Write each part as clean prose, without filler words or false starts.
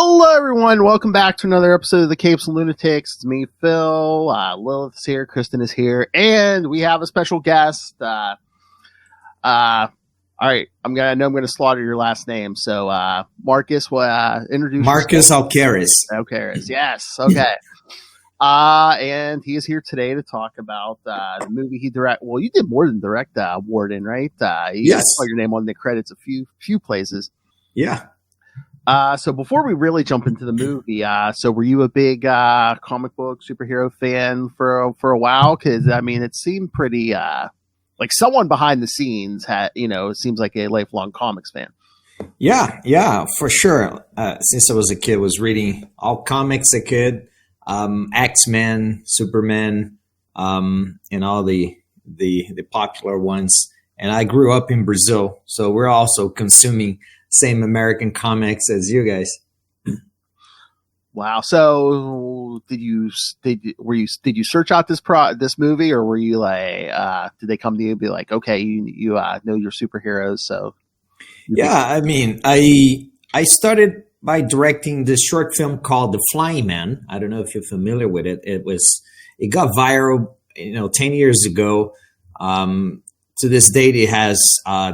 Hello, everyone. Welcome back to another episode of the Capes and Lunatics. It's me, Phil. Lilith is here. Kristen is here. And we have a special guest. All right. I know I'm going to slaughter your last name. So, Marcus, introduce Marcus Alqueres. Alqueres. Yes. Okay. And he is here today to talk about the movie he directed. Well, you did more than direct Warden, right? Yes. Saw your name on the credits a few places. Yeah. So before we really jump into the movie, so were you a big comic book superhero fan for a while? Because I mean, it seemed pretty like someone behind the scenes had, it seems like a lifelong comics fan. Yeah, for sure. Since I was a kid, I was reading all comics I could, X-Men, Superman, and all the popular ones. And I grew up in Brazil, so we're also consuming same American comics as you guys. Wow. So did you search out this movie, or were you like, did they come to you and be like, okay, you know your superheroes? So yeah, I mean, I started by directing this short film called The Flying Man. I don't know if you're familiar with it. It got viral, 10 years ago. To this date, it has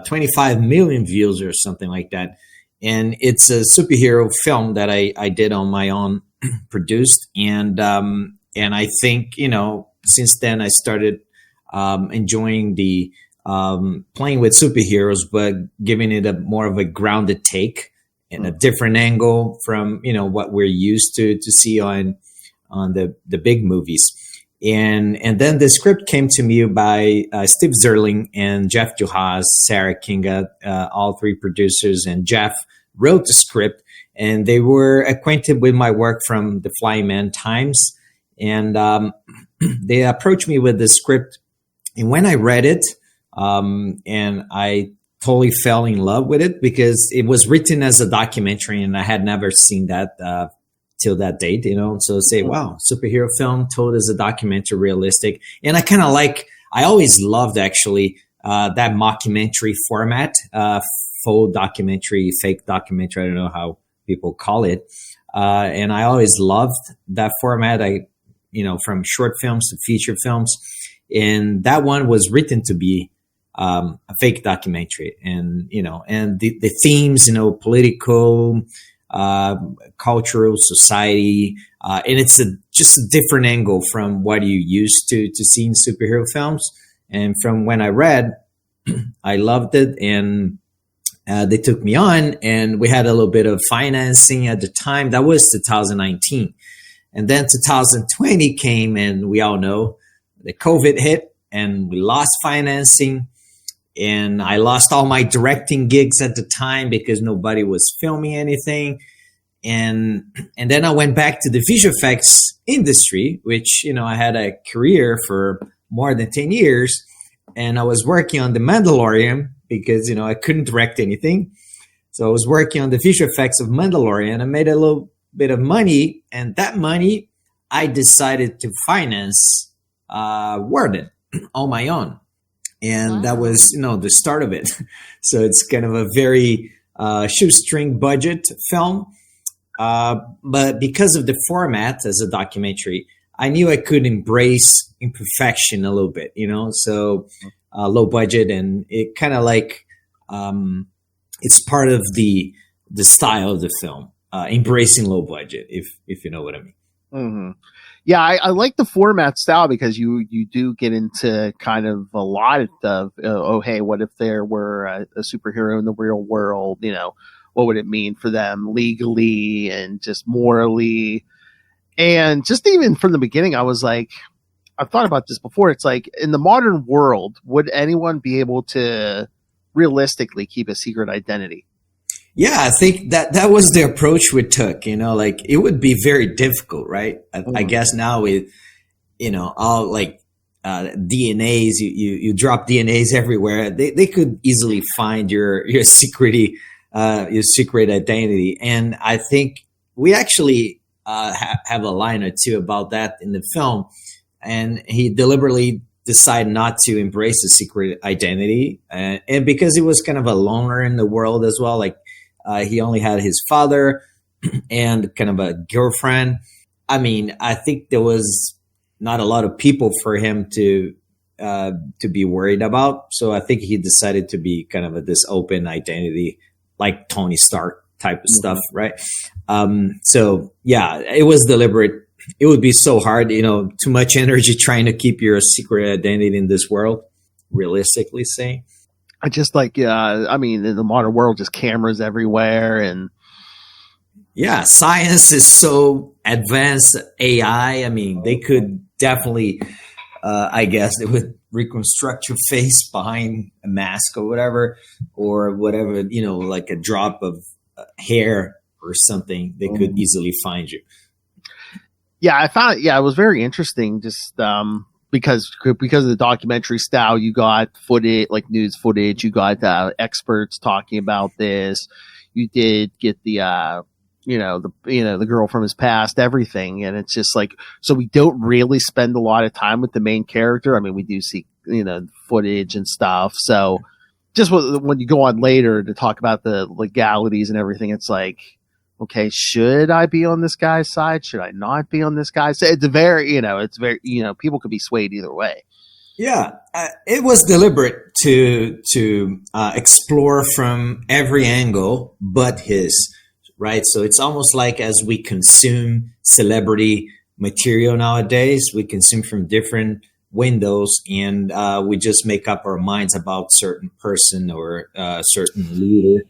25 million views or something like that. And it's a superhero film that I did on my own, produced. And I think, since then I started enjoying the playing with superheroes, but giving it a more of a grounded take and a different angle from, what we're used to see on the big movies. And then the script came to me by Steve Zerling and Jeff Juhasz, Sarah Kinga, all three producers, and Jeff wrote the script, and they were acquainted with my work from the Flying Man times, and they approached me with the script. And when I read it, and I totally fell in love with it because it was written as a documentary, and I had never seen that till that date, so say, wow, superhero film told as a documentary, realistic. And I always loved actually that mockumentary format, faux documentary, fake documentary, I don't know how people call it. And I always loved that format, from short films to feature films. And that one was written to be a fake documentary. And, and the themes, political, cultural, society, and it's just a different angle from what you used to see in superhero films. And from when I read, I loved it, and they took me on, and we had a little bit of financing at the time. That was 2019, and then 2020 came, and we all know the COVID hit, and we lost financing. And I lost all my directing gigs at the time because nobody was filming anything. And then I went back to the visual effects industry, which, I had a career for more than 10 years. And I was working on The Mandalorian because, I couldn't direct anything. So I was working on the visual effects of Mandalorian. I made a little bit of money. And that money, I decided to finance Warden on my own. And that was, the start of it. So it's kind of a very shoestring budget film. But because of the format as a documentary, I knew I could embrace imperfection a little bit, so low budget. And it kind of like it's part of the style of the film, embracing low budget, if you know what I mean. Mm-hmm. Yeah, I like the format style because you do get into kind of a lot of, hey, what if there were a superhero in the real world? What would it mean for them legally and just morally? And just even from the beginning, I was like, I've thought about this before. It's like, in the modern world, would anyone be able to realistically keep a secret identity? Yeah, I think that was the approach we took, it would be very difficult, right? I guess now with, all like DNAs, you drop DNAs everywhere. They could easily find your secret identity. And I think we actually have a line or two about that in the film. And he deliberately decided not to embrace a secret identity. And because he was kind of a loner in the world as well, like, he only had his father, and kind of a girlfriend. I mean, I think there was not a lot of people for him to be worried about. So I think he decided to be kind of this open identity, like Tony Stark type of stuff, right? So yeah, it was deliberate. It would be so hard, too much energy trying to keep your secret identity in this world, realistically saying. I just I mean, in the modern world, just cameras everywhere. And yeah, science is so advanced. AI, I mean, they could definitely, I guess, they would reconstruct your face behind a mask or whatever, like a drop of hair or something. They could easily find you. Yeah, I found it. Yeah, it was very interesting. Just because of the documentary style, you got footage, like news footage. You got experts talking about this. You did get the the girl from his past, everything, and it's just like, so we don't really spend a lot of time with the main character. I mean, we do see footage and stuff. So just when you go on later to talk about the legalities and everything, it's like, okay, should I be on this guy's side? Should I not be on this guy's side? It's very, people could be swayed either way. Yeah, it was deliberate to explore from every angle but his, right? So it's almost like as we consume celebrity material nowadays, we consume from different windows, and we just make up our minds about certain person or certain leader.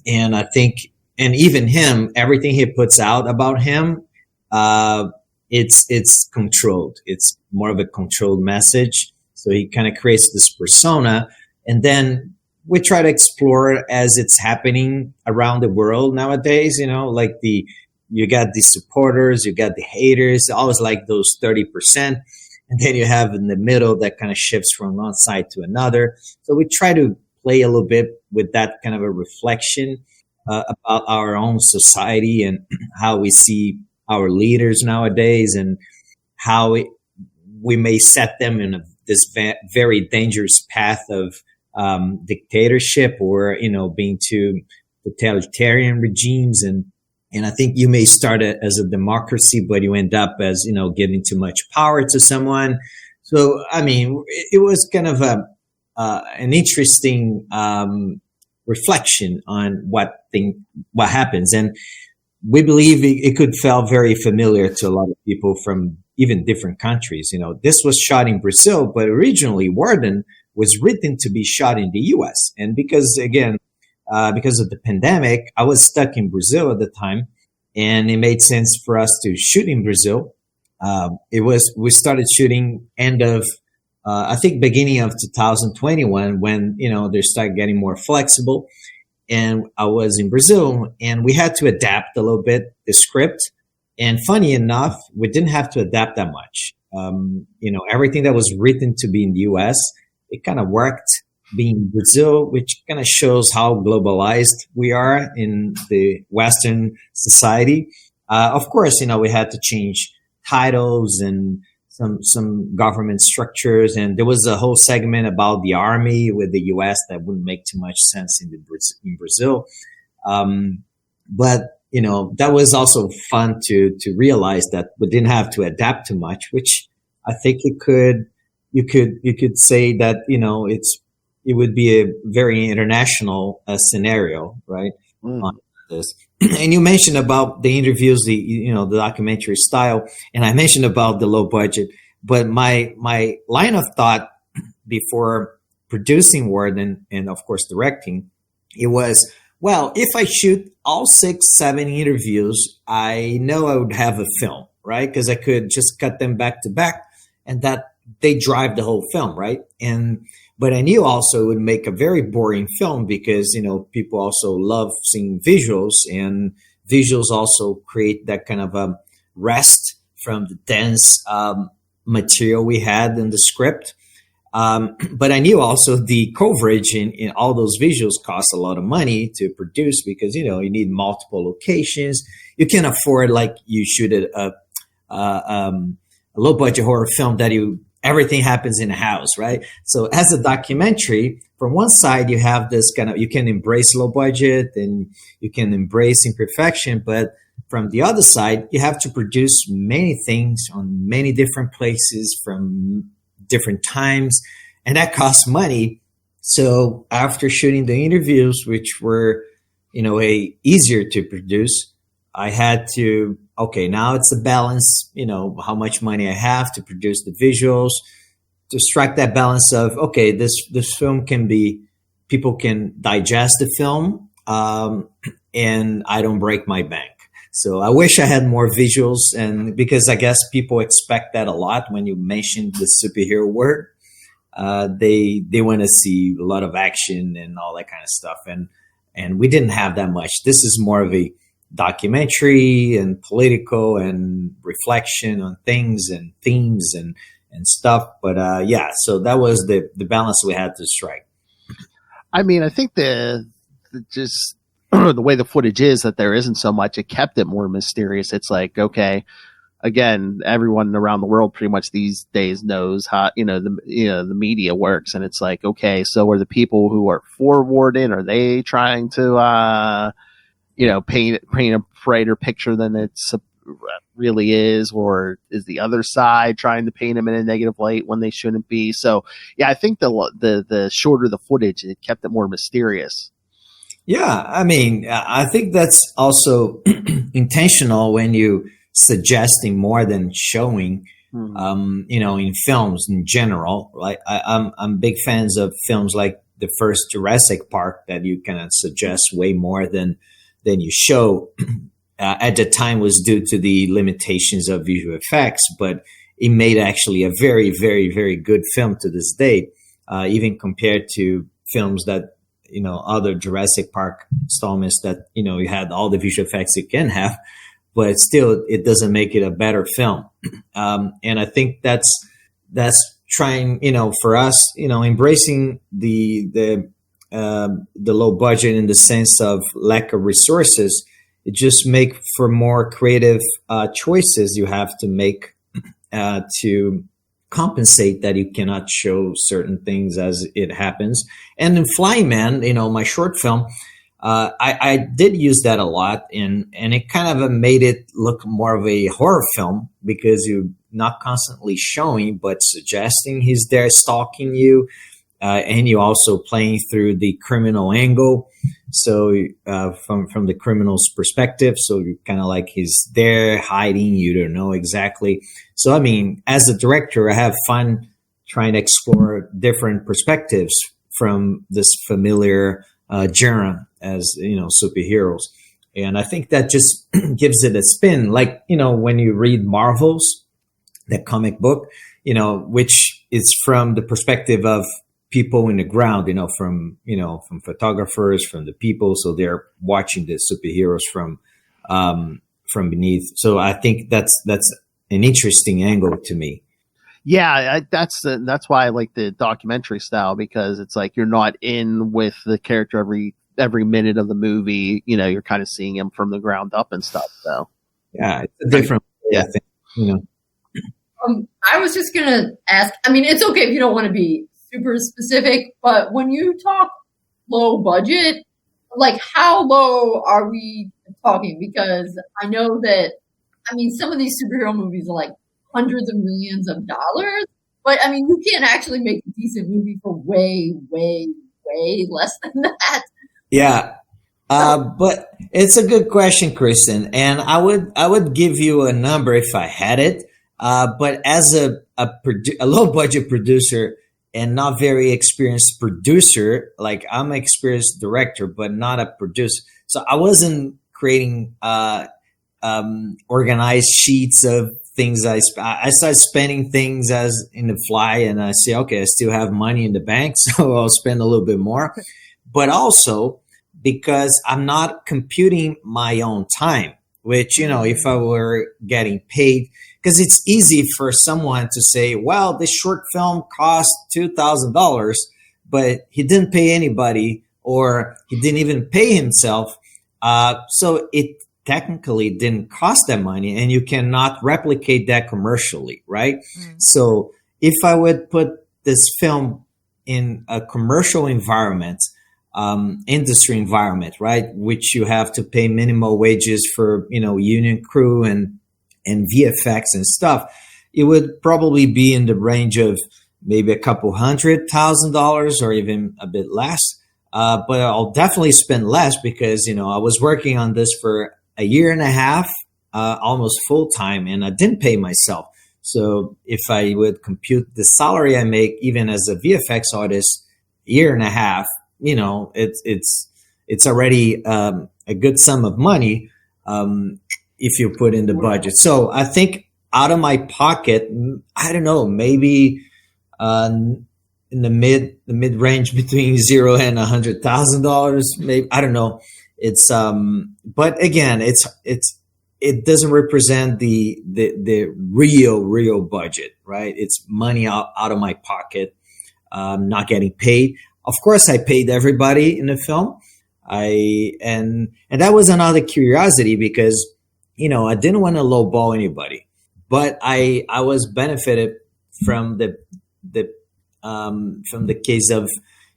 And I think, and even him, everything he puts out about him, it's controlled. It's more of a controlled message. So he kind of creates this persona, and then we try to explore it as it's happening around the world nowadays. Like you got the supporters, you got the haters, always like those 30%. And then you have in the middle that kind of shifts from one side to another. So we try to play a little bit with that kind of a reflection about our own society and how we see our leaders nowadays, and how we may set them in this very dangerous path of dictatorship, or being too totalitarian regimes. And I think you may start as a democracy, but you end up as giving too much power to someone. So I mean, it was kind of an interesting reflection on what happens, and we believe it could feel very familiar to a lot of people from even different countries. This was shot in Brazil, but originally Warden was written to be shot in the U.S. And because of the pandemic, I was stuck in Brazil at the time, and it made sense for us to shoot in Brazil. We started shooting end of I think beginning of 2021, when they started getting more flexible. And I was in Brazil, and we had to adapt a little bit the script. And funny enough, we didn't have to adapt that much. Everything that was written to be in the US, it kind of worked being in Brazil, which kind of shows how globalized we are in the Western society. Of course, we had to change titles and some government structures, and there was a whole segment about the army with the U.S. that wouldn't make too much sense in Brazil. But that was also fun to realize that we didn't have to adapt too much, which I think you could say that it would be a very international scenario, right? On this. And you mentioned about the interviews, the documentary style, and I mentioned about the low budget. But my line of thought before producing Warden and of course directing, it was, well, if I shoot all 6-7 interviews, I know I would have a film, right? Because I could just cut them back to back, and that they drive the whole film, right? But I knew also it would make a very boring film because, people also love seeing visuals, and visuals also create that kind of rest from the dense material we had in the script. But I knew also the coverage in all those visuals cost a lot of money to produce because, you need multiple locations. You can't afford, like you shoot a low budget horror film that you everything happens in a house, right? So as a documentary, from one side, you have this kind of, you can embrace low budget and you can embrace imperfection, but from the other side, you have to produce many things on many different places from different times, and that costs money. So after shooting the interviews, which were, easier to produce, I had to, okay, now it's a balance, how much money I have to produce the visuals, to strike that balance of, okay, this film can be, people can digest the film, and I don't break my bank. So I wish I had more visuals, and because I guess people expect that a lot when you mention the superhero word. They want to see a lot of action and all that kind of stuff. And we didn't have that much. This is more of a documentary and political and reflection on things and themes and stuff. But so that was the balance we had to strike. I mean, I think the way the footage is, that there isn't so much, it kept it more mysterious. It's like, okay, again, everyone around the world pretty much these days knows how, the media works. And it's like, okay, so are the people who are for Warden, are they trying to, paint a brighter picture than it's really is, or is the other side trying to paint him in a negative light when they shouldn't be? So yeah, I think the shorter the footage, it kept it more mysterious. Yeah, I mean, I think that's also intentional when you suggesting more than showing, in films in general. Like I'm big fans of films like the first Jurassic Park, that you kind of suggest way more than you show. At the time was due to the limitations of visual effects, but it made actually a very, very, very good film to this day, even compared to films that, other Jurassic Park installments that, you had all the visual effects you can have, but still it doesn't make it a better film. And I think that's trying, for us, embracing the low budget in the sense of lack of resources. It just make for more creative choices you have to make to compensate that you cannot show certain things as it happens. And in Flying Man, my short film, I did use that a lot, and it kind of made it look more of a horror film, because you're not constantly showing, but suggesting he's there stalking you, and you also playing through the criminal angle. So from the criminal's perspective, so you're kind of like he's there hiding, you don't know exactly. So I mean, as a director, I have fun trying to explore different perspectives from this familiar genre as superheroes, and I think that just gives it a spin. Like when you read Marvel's, the comic book, which is from the perspective of people in the ground, from photographers, from the people. So they're watching the superheroes from beneath. So I think that's an interesting angle to me. Yeah, that's why I like the documentary style, because it's like you're not in with the character every minute of the movie. You're kind of seeing him from the ground up and stuff. So yeah, it's a different way, I think, I was just gonna ask. I mean, it's okay if you don't want to be super specific, but when you talk low budget, like how low are we talking? Because I know that, some of these superhero movies are like hundreds of millions of dollars, but you can't actually make a decent movie for way, way, way less than that. Yeah. But it's a good question, Kristen, and I would give you a number if I had it. But as a low budget producer, and not very experienced producer, like I'm an experienced director, but not a producer. So I wasn't creating organized sheets of things. I started spending things as in the fly, and I say, okay, I still have money in the bank, so I'll spend a little bit more. But also because I'm not computing my own time, which, if I were getting paid, because it's easy for someone to say, well, this short film cost $2,000, but he didn't pay anybody, or he didn't even pay himself. So it technically didn't cost that money, and you cannot replicate that commercially, right? So if I would put this film in a commercial environment, industry environment, right, which you have to pay minimal wages for, union crew and VFX and stuff, it would probably be in the range of maybe a couple $100,000 or even a bit less. But I'll definitely spend less because, I was working on this for a year and a half, almost full time, and I didn't pay myself. So if I would compute the salary I make, even as a VFX artist, a year and a half, it's already a good sum of money if you put in the budget. So I think out of my pocket, I don't know, maybe in the mid range between $0 and $100,000, maybe, I don't know. It's but again, it doesn't represent the real budget, right? It's money out of my pocket, not getting paid. Of course, I paid everybody in the film. And that was another curiosity because, I didn't want to lowball anybody, but I was benefited from the case of,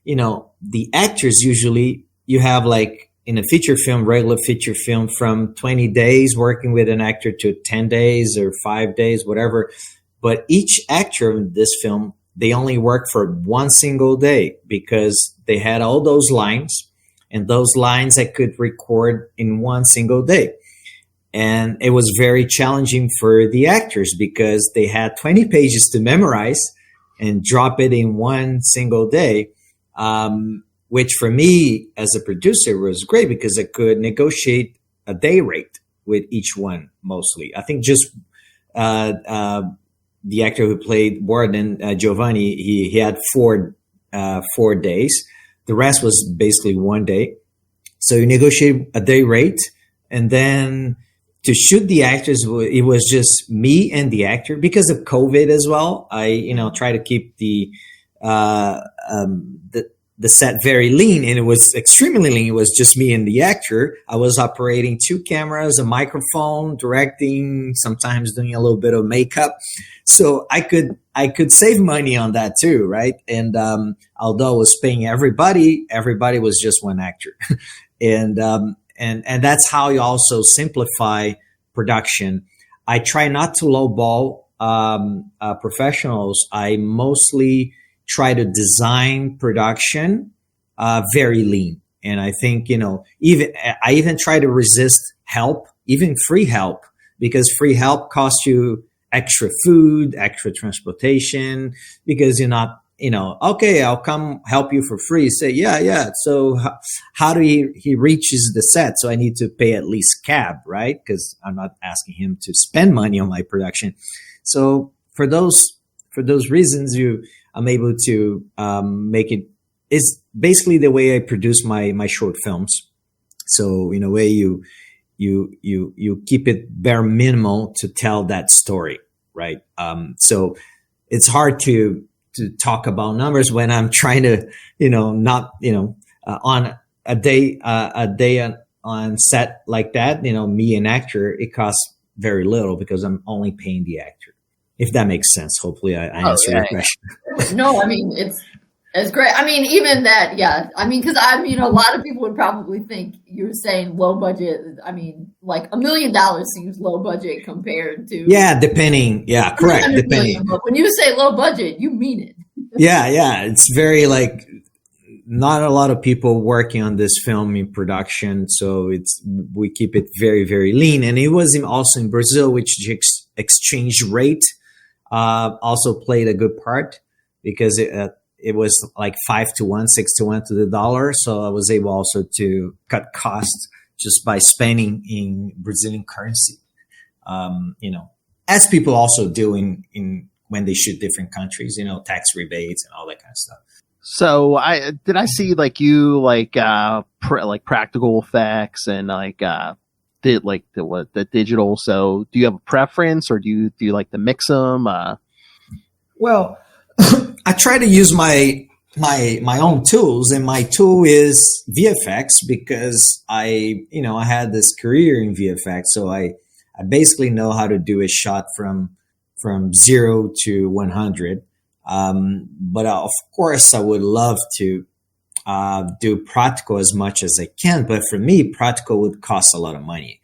the actors. Usually you have, like, in a feature film, regular feature film, from 20 days working with an actor to 10 days or 5 days, whatever. But each actor in this film, they only worked for one single day because they had all those lines, and those lines I could record in one single day. And it was very challenging for the actors because they had 20 pages to memorize and drop it in one single day, which for me as a producer was great because I could negotiate a day rate with each one mostly. I think just the actor who played Warden, Giovanni, he had 4 days. The rest was basically one day. So you negotiate a day rate, and then to shoot the actors, it was just me and the actor because of COVID as well. I, try to keep the set very lean, and it was extremely lean. It was just me and the actor. I was operating 2 cameras, a microphone, directing, sometimes doing a little bit of makeup. So I could save money on that too, right? And although I was paying everybody was just one actor. And that's how you also simplify production. I try not to lowball professionals. I mostly try to design production very lean. And I think, I even try to resist help, even free help, because free help costs you extra food, extra transportation, because you're not, okay, I'll come help you for free. Say, yeah. So how do he reaches the set? So I need to pay at least cab, right? Because I'm not asking him to spend money on my production. So for those reasons, I'm able to make it. It's basically the way I produce my short films. So in a way, you keep it bare minimal to tell that story, right? So it's hard to talk about numbers when I'm trying to, on a day on set like that, me an actor, it costs very little because I'm only paying the actor. If that makes sense, hopefully I answered your question. No, I mean, it's great. I mean, even that, yeah. I mean, because a lot of people would probably think you're saying low budget. I mean, like $1 million seems low budget compared to. Yeah, depending. Yeah, correct. Depending. Million, but when you say low budget, you mean it. Yeah. It's very not a lot of people working on this film in production. So we keep it very, very lean. And it was also in Brazil, which exchange rate also played a good part because it was like 5 to 1, 6 to 1 to the dollar. So I was able also to cut costs just by spending in Brazilian currency. As people also do in when they shoot different countries, tax rebates and all that kind of stuff. So I see practical effects and did the digital. So do you have a preference, or do you like to mix them? Well, I try to use my own tools, and my tool is VFX because I had this career in VFX, so I basically know how to do a shot from 0 to 100. But of course, I would love to do practical as much as I can. But for me, practical would cost a lot of money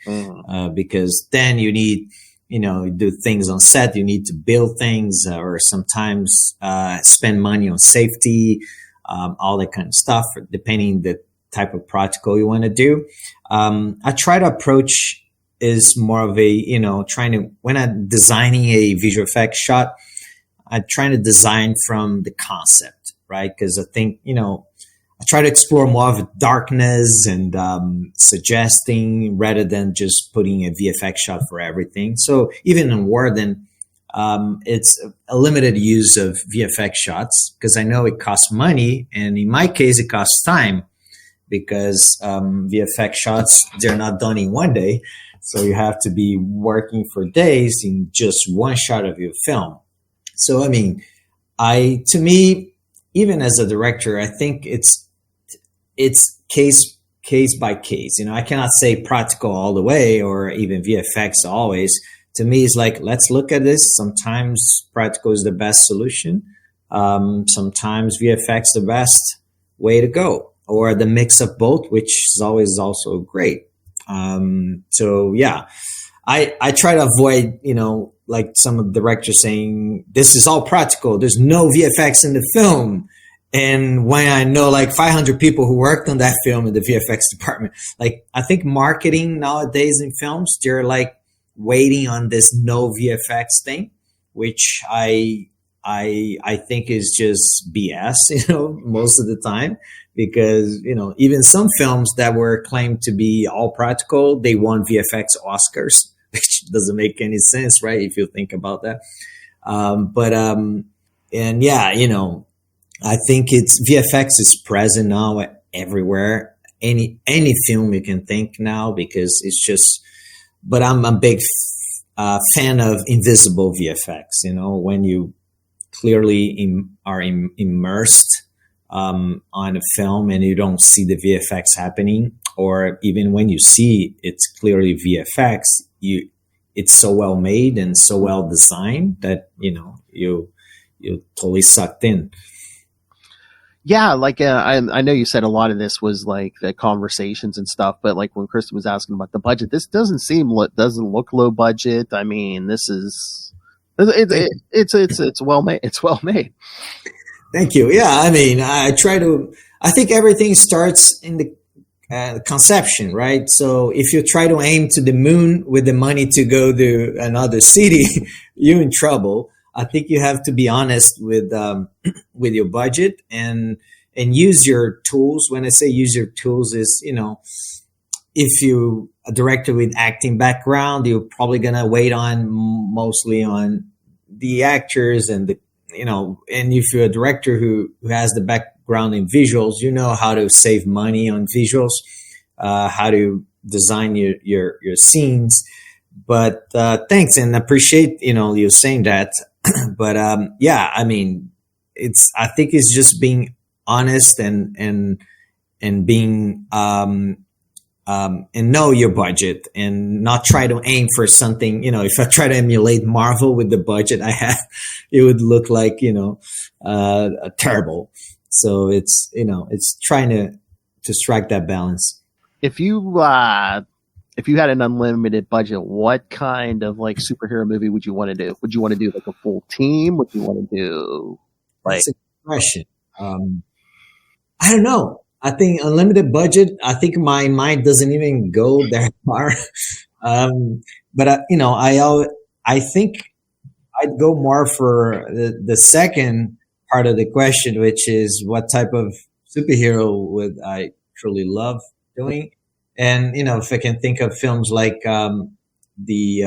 because then you need, do things on set. You need to build things or sometimes spend money on safety, all that kind of stuff, depending the type of practical you want to do. I try to approach is more of a, when I'm designing a visual effects shot, I'm trying to design from the concept, right? Because I think, I try to explore more of darkness and suggesting rather than just putting a VFX shot for everything. So even in Warden, it's a limited use of VFX shots because I know it costs money. And in my case, it costs time because VFX shots, they're not done in one day. So you have to be working for days in just one shot of your film. So, to me, even as a director, I think it's case by case. I cannot say practical all the way or even VFX always. To me, it's like, let's look at this. Sometimes practical is the best solution. Sometimes VFX the best way to go, or the mix of both, which is always also great. So yeah, I try to avoid, like some of the directors saying, this is all practical. There's no VFX in the film. And when I know like 500 people who worked on that film in the VFX department, like I think marketing nowadays in films, they're like waiting on this no VFX thing, which I think is just BS, most of the time, because, even some films that were claimed to be all practical, they won VFX Oscars, which doesn't make any sense, right? If you think about that. And yeah, I think VFX is present now everywhere. Any film you can think now, because it's just, but I'm a big fan of invisible VFX, when you clearly are immersed on a film and you don't see the VFX happening, or even when you see it's clearly VFX, it's so well made and so well designed that, you're totally sucked in. Yeah, like I know you said a lot of this was like the conversations and stuff, but like when Kristen was asking about the budget, this doesn't look low budget. This is it's well made. It's well made. Thank you. Yeah, I think everything starts in the conception, right? So if you try to aim to the moon with the money to go to another city, you're in trouble. I think you have to be honest with your budget and use your tools. When I say use your tools is, if you a director with acting background, you're probably going to wait mostly on the actors and and if you're a director who has the background in visuals, how to save money on visuals, how to design your scenes. But thanks, and appreciate, you saying that. But yeah, I think it's just being honest and being and know your budget and not try to aim for something. If I try to emulate Marvel with the budget I have, it would look like terrible. So it's trying to strike that balance. If you had an unlimited budget, what kind of like superhero movie would you want to do? Would you want to do like a full team? Would you want to do like? That's a good question. I don't know. I think unlimited budget. I think my mind doesn't even go that far. But I think I'd go more for the second part of the question, which is what type of superhero would I truly love doing? And, if I can think of films like the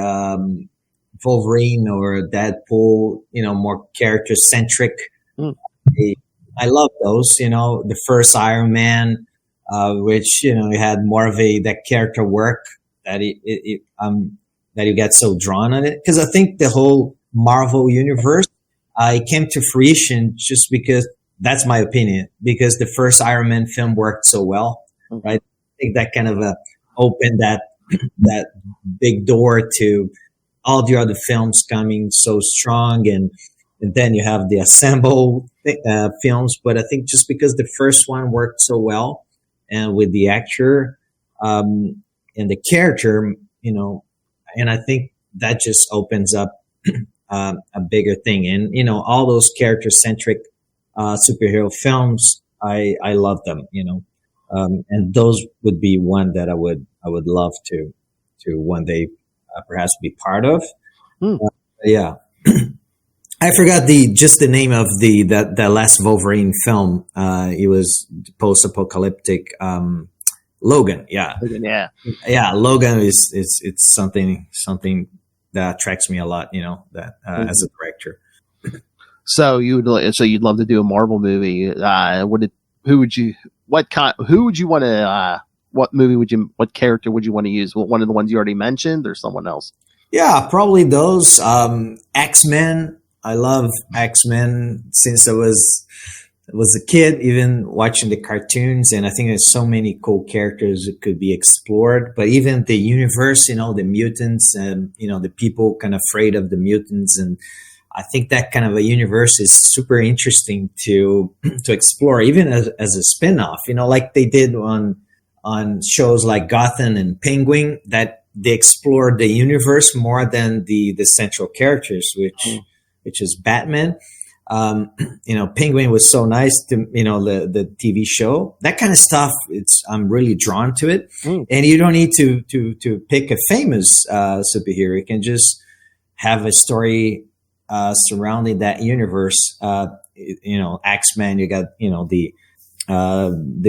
Wolverine or Deadpool, more character-centric. I love those, the first Iron Man, which, you had more of that character work that that you get so drawn on it. Because I think the whole Marvel universe, it came to fruition just because, that's my opinion, because the first Iron Man film worked so well, right? I think that kind of opened that big door to all the other films coming so strong. And and then you have the assemble films. But I think just because the first one worked so well, and with the actor and the character, and I think that just opens up a bigger thing. And all those character centric superhero films, I love them. And those would be one that I would love to one day perhaps be part of. Yeah. I forgot the name of the last Wolverine film. It was post-apocalyptic. Logan. Yeah. Logan, yeah. Yeah. Logan it's something that attracts me a lot. As a director. So you'd love to do a Marvel movie. What character would you want to use? One of the ones you already mentioned or someone else? Yeah, probably those. X-Men. I love X-Men since I was a kid, even watching the cartoons. And I think there's so many cool characters that could be explored. But even the universe, the mutants and, the people kind of afraid of the mutants. And I think that kind of a universe is super interesting to explore, even as a spin-off, like they did on shows like Gotham and Penguin, that they explored the universe more than the central characters, which is Batman. Penguin was so nice to, the TV show, that kind of stuff. I'm really drawn to it. And you don't need to pick a famous superhero. You can just have a story surrounding that universe. X-Men, you got, the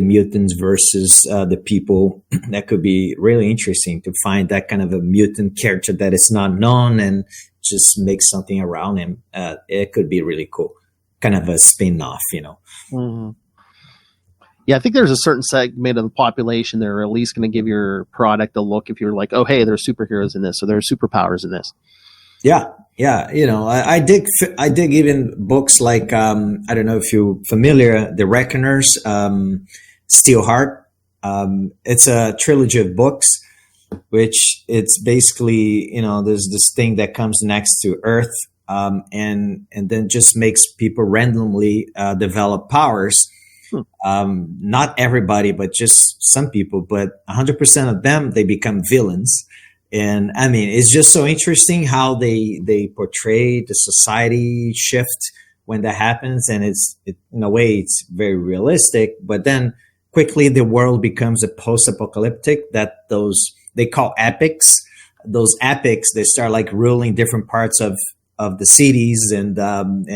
mutants versus the people. That could be really interesting to find that kind of a mutant character that is not known and just make something around him. It could be really cool. Kind of a spin-off, Mm-hmm. Yeah, I think there's a certain segment of the population that are at least going to give your product a look if you're like, oh, hey, there's superheroes in this, or there's superpowers in this. Yeah. I dig even books like I don't know if you're familiar, The Reckoners, Steelheart. It's a trilogy of books, which it's basically there's this thing that comes next to Earth, and then just makes people randomly develop powers. Not everybody, but just some people. But 100% of them, they become villains. And I mean, it's just so interesting how they portray the society shift when that happens. And in a way, it's very realistic, but then quickly the world becomes a post-apocalyptic that they call epics. Those epics, they start like ruling different parts of the cities and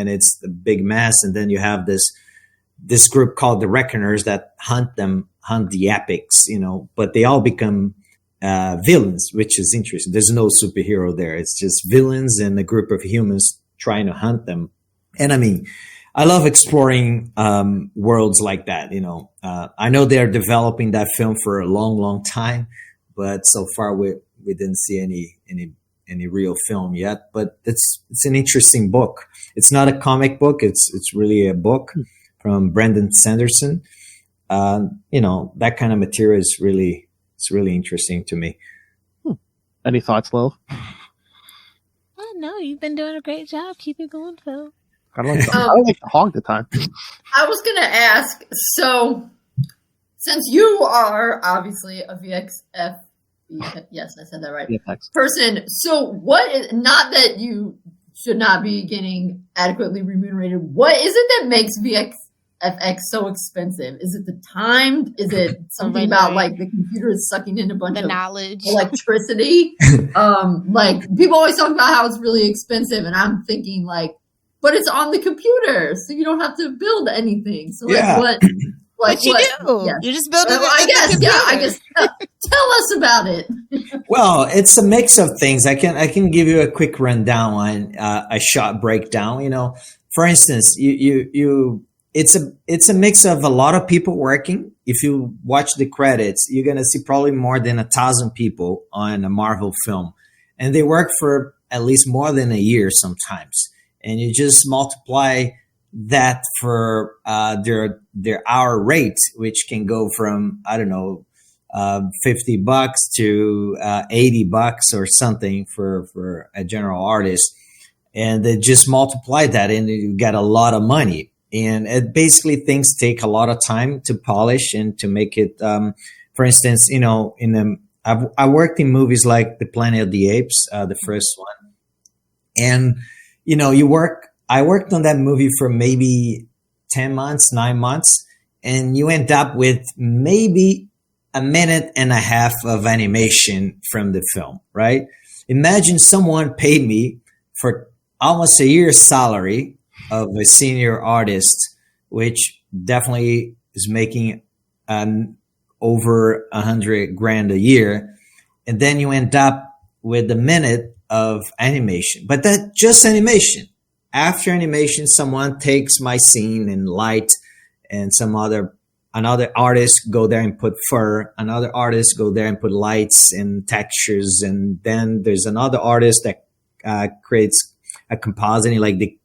it's a big mess. And then you have this group called the Reckoners that hunt the epics, but they all become villains, which is interesting. There's no superhero there. It's just villains and a group of humans trying to hunt them. And I mean, I love exploring worlds like that. I know they're developing that film for a long, long time, but so far we didn't see any real film yet. But it's an interesting book. It's not a comic book. It's really a book from Brandon Sanderson. That kind of material is really. It's really interesting to me. Any thoughts, Lil? Oh, no, you've been doing a great job. Keep it going, Phil. I like to hog the time. I was going to ask, so since you are obviously a VXF, yes, I said that right, VFX person, so not that you should not be getting adequately remunerated, what is it that makes VXFX so expensive? Is it the time? Is it something about like the computer is sucking in a bunch of knowledge, electricity? Like people always talk about how it's really expensive, and I'm thinking like, but it's on the computer, so you don't have to build anything. So like what? But you do. Yeah. You just build it. I guess. Tell us about it. Well, it's a mix of things. I can give you a quick rundown on a shot breakdown. For instance, it's a mix of a lot of people working. If you watch the credits, you're gonna see probably more than 1,000 people on a Marvel film, and they work for at least more than a year sometimes. And you just multiply that for their hour rate, which can go from $50 to $80 or something for a general artist. and they just multiply that and you get a lot of money. And it basically things take a lot of time to polish and to make it, for instance, I worked in movies like The Planet of the Apes, the first one. And, I worked on that movie for maybe 10 months, 9 months, and you end up with maybe a minute and a half of animation from the film, right? Imagine someone paid me for almost a year's salary of a senior artist, which definitely is making over $100,000 a year. And then you end up with a minute of animation, but that's just animation. After animation, someone takes my scene and light, and another artist go there and put fur. Another artist go there and put lights and textures. And then there's another artist that creates a compositing, like they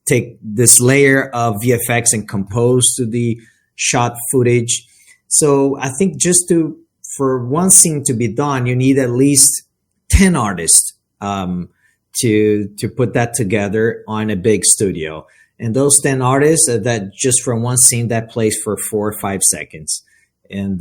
take this layer of VFX and compose to the shot footage. So I think for one scene to be done, you need at least 10 artists to put that together on a big studio. And those 10 artists that just from one scene that plays for 4 or 5 seconds. And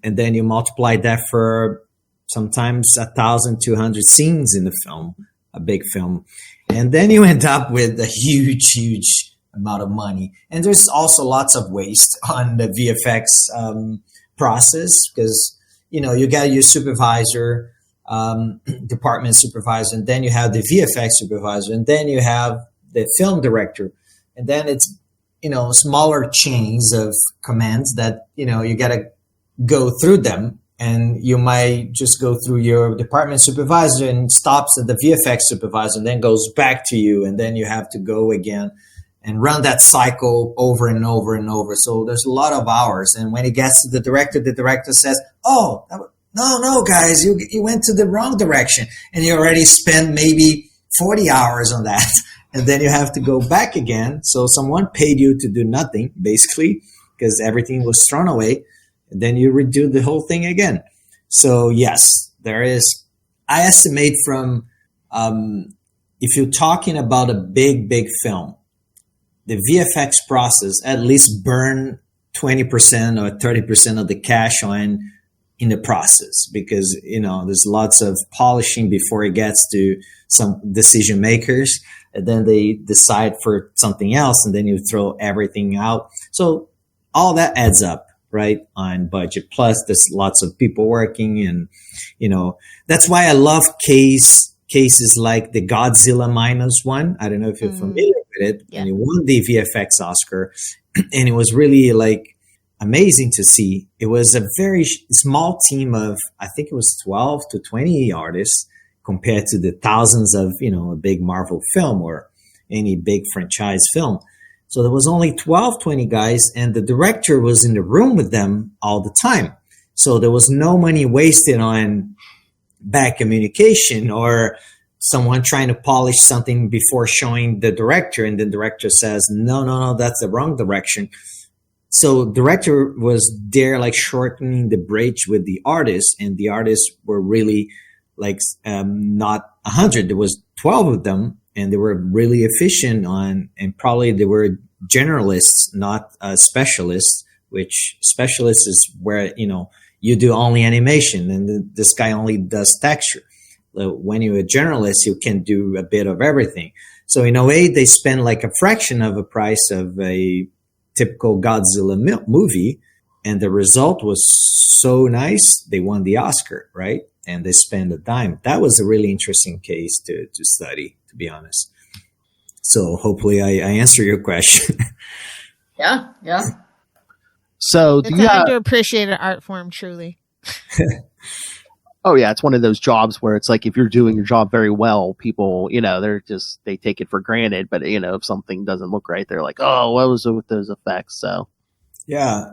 then you multiply that for sometimes 1,200 scenes in the film, a big film. And then you end up with a huge, huge amount of money. And there's also lots of waste on the VFX process because, you got your supervisor, department supervisor, and then you have the VFX supervisor, and then you have the film director. And then it's, smaller chains of commands that, you got to go through them. And you might just go through your department supervisor and stops at the VFX supervisor and then goes back to you. And then you have to go again and run that cycle over and over and over. So there's a lot of hours. And when it gets to the director says, "Oh, no, guys, you went to the wrong direction." And you already spent maybe 40 hours on that. And then you have to go back again. So someone paid you to do nothing, basically, because everything was thrown away. And then you redo the whole thing again. So yes, there is, I estimate from, if you're talking about a big, big film, the VFX process at least burn 20% or 30% of the cash in the process, because, there's lots of polishing before it gets to some decision makers. And then they decide for something else, and then you throw everything out. So all that adds up, right, on budget. Plus, there's lots of people working, and that's why I love cases like the Godzilla -1. I don't know if you're familiar with it, and it won the VFX Oscar, and it was really amazing to see. It was a very small team of, I think it was 12 to 20 artists compared to the thousands of a big Marvel film or any big franchise film. So there was only 12, 20 guys, and the director was in the room with them all the time. So there was no money wasted on bad communication or someone trying to polish something before showing the director, and the director says, no, that's the wrong direction. So director was there shortening the bridge with the artists, and the artists were really not 100. There was 12 of them, and they were really efficient and probably they were generalists, not specialists, which specialists is where, you do only animation and this guy only does texture. When you're a generalist, you can do a bit of everything. So in a way, they spend a fraction of a price of a typical Godzilla movie, and the result was so nice, they won the Oscar, right? And they spent a dime. That was a really interesting case to study, to be honest. So hopefully I answer your question. Yeah. So it's hard to appreciate an art form, truly. Oh yeah, it's one of those jobs where it's if you're doing your job very well, people, they take it for granted. But if something doesn't look right, they're like, "Oh, what was it with those effects?" So yeah,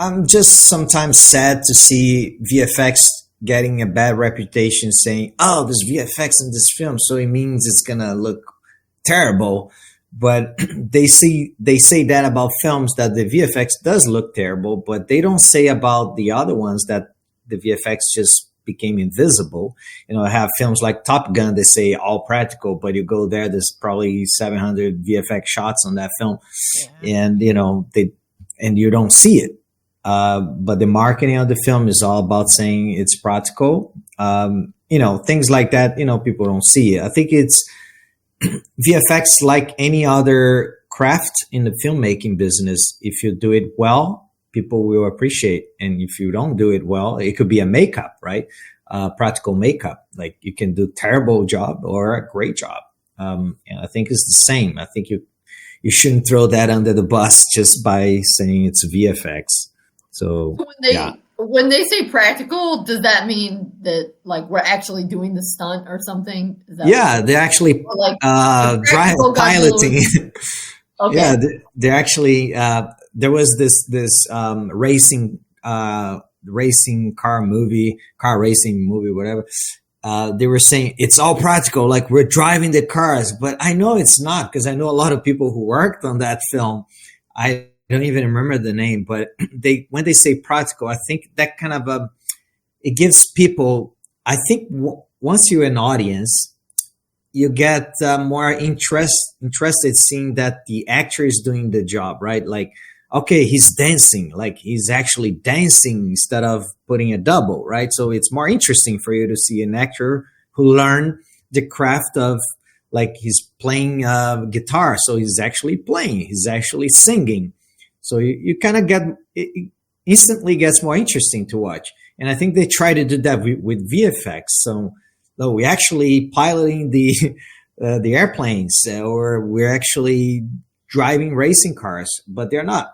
I'm just sometimes sad to see VFX getting a bad reputation, saying, "Oh, there's VFX in this film, so it means it's gonna look terrible." But they say that about films that the VFX does look terrible, but they don't say about the other ones that the VFX just became invisible. I have films like Top Gun, they say all practical, but you go there, there's probably 700 VFX shots on that film. Yeah. And, and you don't see it. But the marketing of the film is all about saying it's practical. Things like that, people don't see it. I think it's VFX like any other craft in the filmmaking business. If you do it well, people will appreciate. And if you don't do it well, it could be a makeup, right? Practical makeup. Like you can do a terrible job or a great job. And I think it's the same. I think you shouldn't throw that under the bus just by saying it's VFX. So when they say practical, does that mean that like we're actually doing the stunt or something? They're actually piloting. Okay. Yeah, they're actually. There was this racing car racing movie, whatever. They were saying it's all practical, like we're driving the cars, but I know it's not, because I know a lot of people who worked on that film. I don't even remember the name, but when they say practical, I think that kind of it gives people. I think once you're an audience, you get more interested seeing that the actor is doing the job, right? Like, okay, he's dancing, like he's actually dancing instead of putting a double, right? So it's more interesting for you to see an actor who learned the craft of, like, he's playing guitar, so he's actually playing, he's actually singing. So you kind of it instantly gets more interesting to watch. And I think they try to do that with VFX. So we're actually piloting the airplanes, or we're actually driving racing cars, but they're not.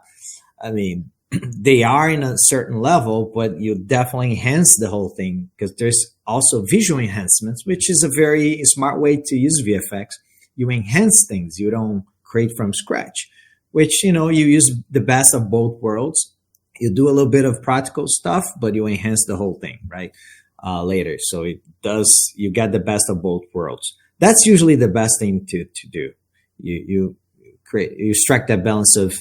I mean, they are in a certain level, but you definitely enhance the whole thing, because there's also visual enhancements, which is a very smart way to use VFX. You enhance things. You don't create from scratch, which, you use the best of both worlds. You do a little bit of practical stuff, but you enhance the whole thing, right? Later. So you get the best of both worlds. That's usually the best thing to do. You strike that balance of,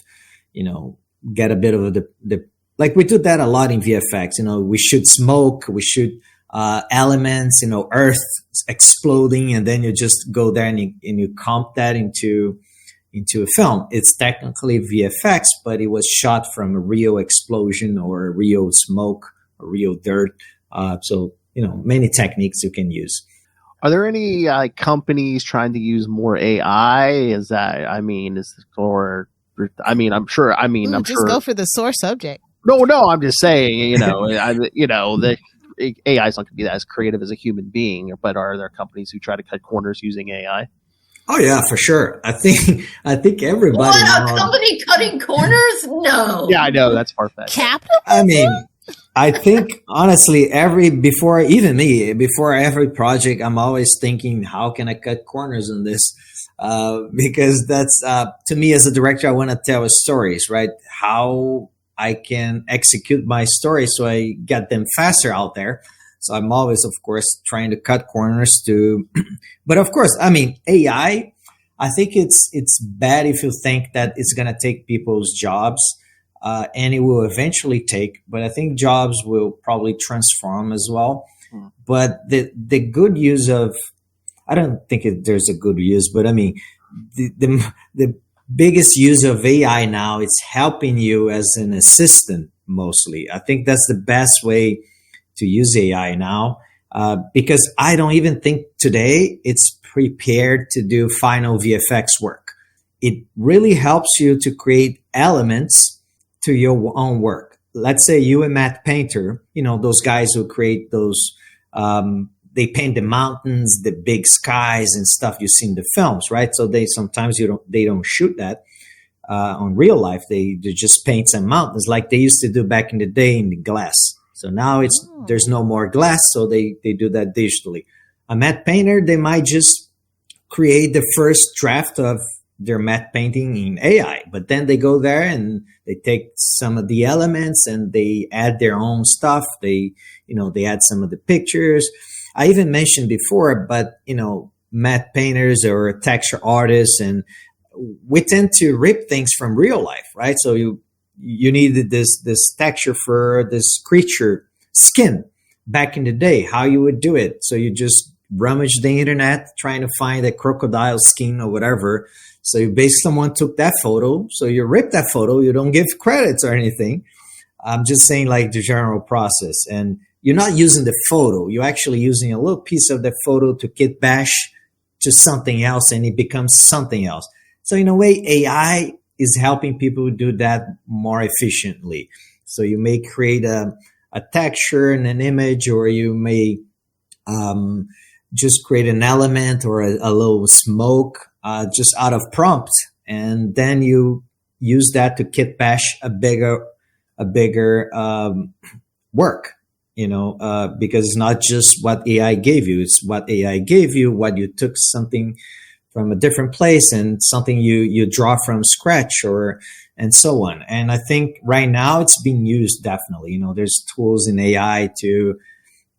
get a bit of the like we do that a lot in VFX. We shoot smoke, we shoot elements, earth exploding, and then you just go there and you comp that into a film. It's technically VFX, but it was shot from a real explosion or a real smoke or real dirt. So many techniques you can use. Are there any companies trying to use more AI? I'm sure. I'm just sure. Go for the sore subject. No, I'm just saying. The AI is not going to be as creative as a human being. But are there companies who try to cut corners using AI? Oh yeah, for sure. I think everybody. What, a company cutting corners? No. Yeah, I know, that's far-fetched. Capitalism? I think honestly, before every project, I'm always thinking, how can I cut corners on this? Because that's to me as a director, I want to tell stories, right? How I can execute my stories so I get them faster out there. So I'm always, of course, trying to cut corners but of course, AI, I think it's bad if you think that it's going to take people's jobs, and it will eventually take, but I think jobs will probably transform as well. But the good use of, I don't think there's a good use, but the biggest use of AI now is helping you as an assistant mostly. I think that's the best way to use AI now, because I don't even think today it's prepared to do final VFX work. It really helps you to create elements to your own work. Let's say you a matte painter, those guys who create those, they paint the mountains, the big skies and stuff you see in the films, right? So they don't shoot that on real life. They just paint some mountains like they used to do back in the day in the glass. So now there's no more glass, so they do that digitally. A matte painter, they might just create the first draft of their matte painting in AI, but then they go there and they take some of the elements and they add their own stuff. They add some of the pictures. I even mentioned before, but matte painters or texture artists, and we tend to rip things from real life, right? So you needed this texture for this creature skin. back in the day, how you would do it. So you just rummage the internet trying to find a crocodile skin or whatever. So you basically, someone took that photo. So you rip that photo. You don't give credits or anything. I'm just saying like the general process. And you're not using the photo. You're actually using a little piece of the photo to kit bash to something else, and it becomes something else. So in a way, AI is helping people do that more efficiently. So you may create a texture and an image, or you may just create an element or a little smoke just out of prompt, and then you use that to kit bash a bigger work. Because it's not just what AI gave you, it's what AI gave you, what you took something from a different place and something you draw from scratch and so on. And I think right now it's being used definitely. There's tools in AI to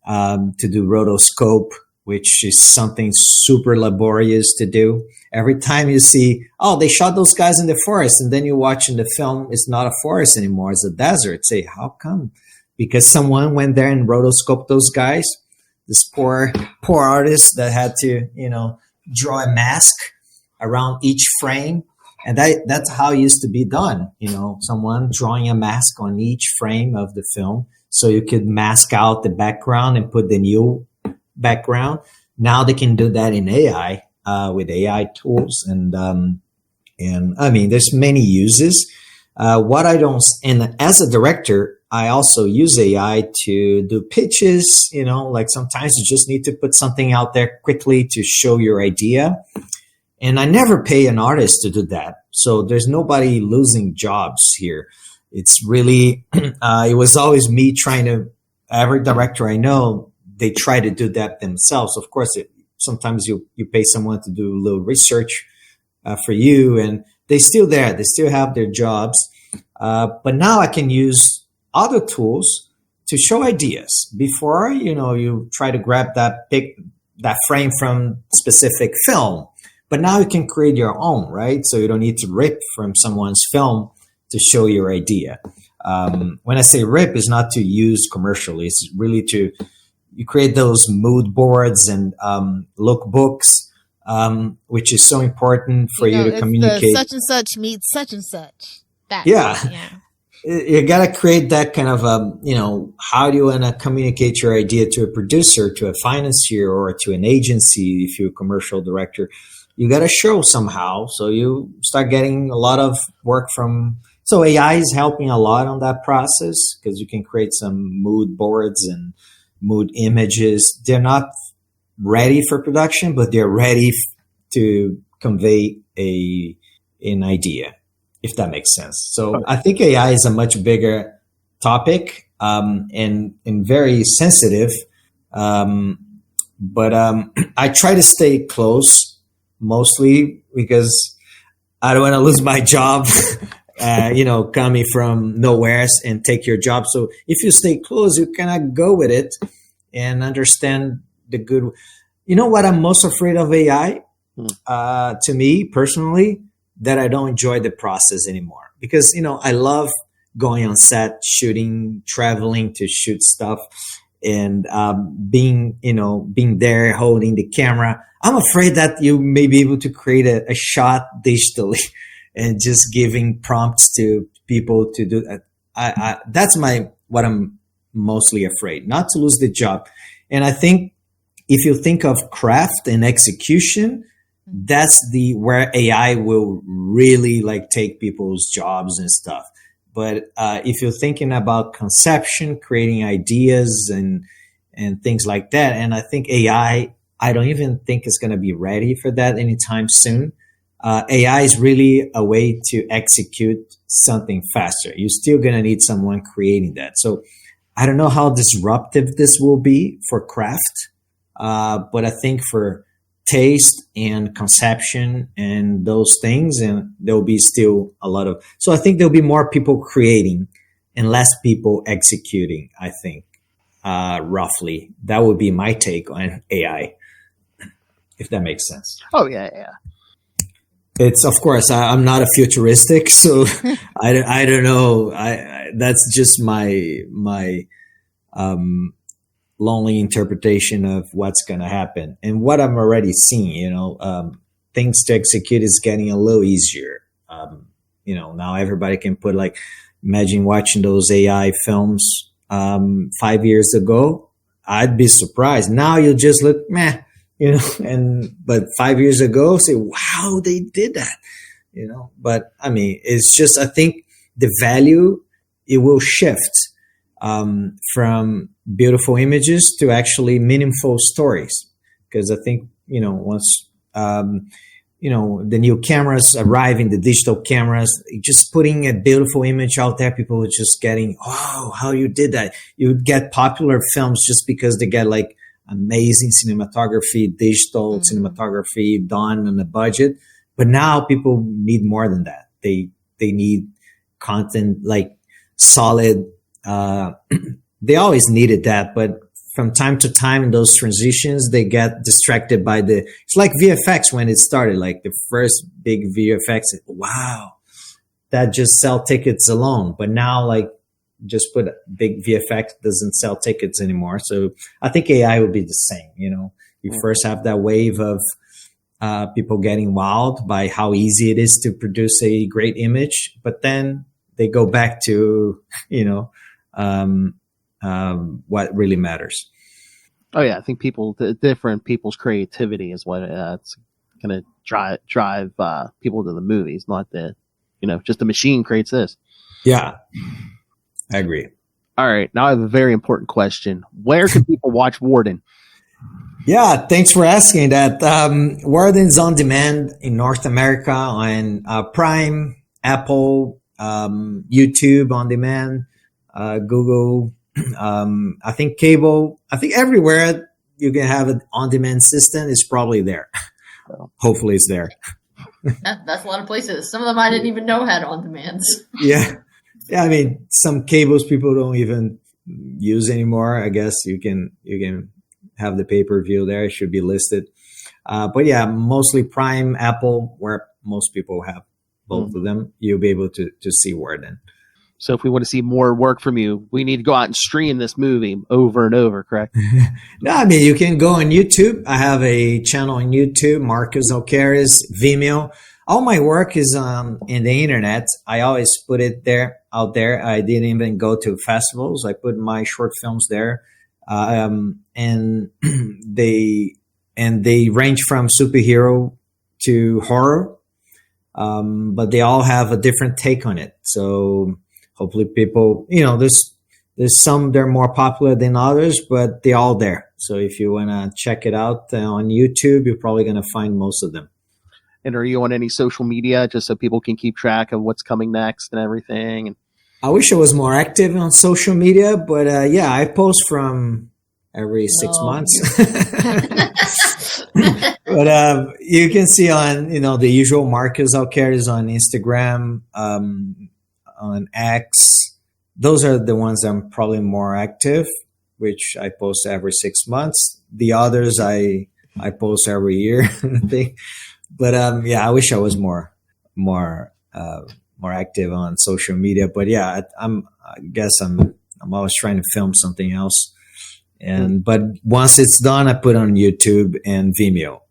do rotoscope, which is something super laborious to do. Every time you see, they shot those guys in the forest, and then you watch in the film, it's not a forest anymore, it's a desert. Say, how come? Because someone went there and rotoscoped those guys. This poor artist that had to, draw a mask around each frame. And that's how it used to be done. Someone drawing a mask on each frame of the film. So you could mask out the background and put the new background. Now they can do that in AI, with AI tools. And I mean, there's many uses. And as a director, I also use AI to do pitches, like sometimes you just need to put something out there quickly to show your idea. And I never pay an artist to do that. So there's nobody losing jobs here. It's really, it was always me every director I know, they try to do that themselves. Of course, sometimes you pay someone to do a little research for you, and they're still there. They still have their jobs. But now I can use other tools to show ideas. Before, you try to grab that frame from specific film, but now you can create your own, right? So you don't need to rip from someone's film to show your idea. When I say rip, it's not to use commercially. It's really you create those mood boards and lookbooks, which is so important for you to communicate. Such and such meets such and such. Yeah. You got to create that kind of, how do you want to communicate your idea to a producer, to a financier, or to an agency if you're a commercial director? You got to show somehow. So you start getting a lot of work so AI is helping a lot on that process, because you can create some mood boards and mood images. They're not ready for production, but they're ready to convey an idea, if that makes sense. So I think AI is a much bigger topic, and very sensitive. But I try to stay close, mostly because I don't want to lose my job, coming from nowhere and take your job. So if you stay close, you cannot go with it and understand the good. You know what I'm most afraid of AI? To me personally, that I don't enjoy the process anymore, because, I love going on set, shooting, traveling to shoot stuff, and being there, holding the camera. I'm afraid that you may be able to create a shot digitally and just giving prompts to people to do that. That's what I'm mostly afraid, not to lose the job. And I think if you think of craft and execution, that's where AI will really take people's jobs and stuff. But if you're thinking about conception, creating ideas and things like that, and I think AI, I don't even think it's going to be ready for that anytime soon. AI is really a way to execute something faster. You're still going to need someone creating that. So I don't know how disruptive this will be for craft, but I think for taste and conception and those things, and there'll be still a lot of, so I think there'll be more people creating and less people executing, I think, roughly. That would be my take on AI, if that makes sense. Oh, yeah. It's, of course, I'm not a futuristic, so I don't know. That's just my lonely interpretation of what's going to happen. And what I'm already seeing, things to execute is getting a little easier. Now everybody can put imagine watching those AI films 5 years ago. I'd be surprised. Now you'll just look, meh, but 5 years ago, say, wow, they did that, But I mean, it's just, I think the value, it will shift from beautiful images to actually meaningful stories. Because I think, once, the new cameras arriving, the digital cameras, just putting a beautiful image out there, people are just getting, oh, how you did that. You would get popular films just because they get amazing cinematography, digital cinematography done on a budget. But now people need more than that. They need content solid. They always needed that, but from time to time in those transitions, they get distracted by it's like VFX when it started, the first big VFX. Wow, that just sell tickets alone. But now just put big VFX doesn't sell tickets anymore. So I think AI will be the same. You first have that wave of people getting wowed by how easy it is to produce a great image, but then they go back to, what really matters. Oh yeah, I think different people's creativity is what it's going to drive people to the movies, not just a machine creates this. Yeah, I agree. All right, now I have a very important question. Where can people watch Warden? Yeah, thanks for asking that. Warden's on demand in North America on Prime, Apple, YouTube on demand, Google. I think cable. I think everywhere you can have an on-demand system is probably there. Hopefully, it's there. That's a lot of places. Some of them I didn't even know had on-demands. Yeah. I mean, some cables people don't even use anymore. I guess you can have the pay-per-view there. It should be listed. But yeah, mostly Prime, Apple, where most people have both of them. You'll be able to see Warden. So if we want to see more work from you, we need to go out and stream this movie over and over, correct? No, I mean, you can go on YouTube. I have a channel on YouTube, Marcus Alqueres, Vimeo. All my work is in the internet. I always put it out there. I didn't even go to festivals. I put my short films there. And they range from superhero to horror. But they all have a different take on it. So hopefully people, there's some they're more popular than others, but they're all there. So if you want to check it out on YouTube, you're probably going to find most of them. And are you on any social media just so people can keep track of what's coming next and everything? And I wish I was more active on social media, but yeah, I post from every 6 months. But you can see on, the usual Marcus Alqueres on Instagram, on X. Those are the ones I'm probably more active, which I post every 6 months. The others I post every year. But yeah, I wish I was more active on social media. But yeah, I guess I'm always trying to film something else. But once it's done, I put it on YouTube and Vimeo.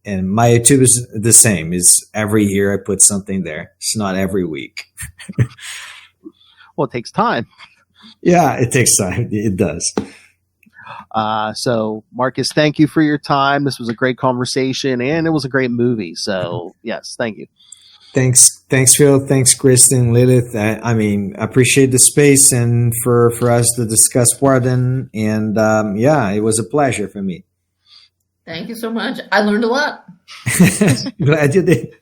And my YouTube is the same. It's every year I put something there. It's not every week. Well, it takes time. Yeah, it takes time. It does. So, Marcus, thank you for your time. This was a great conversation, and it was a great movie. So, yes, thank you. Thanks, Phil. Thanks, Kristen, Lilith. I mean, I appreciate the space and for us to discuss Warden. And yeah, it was a pleasure for me. Thank you so much. I learned a lot. Glad you did.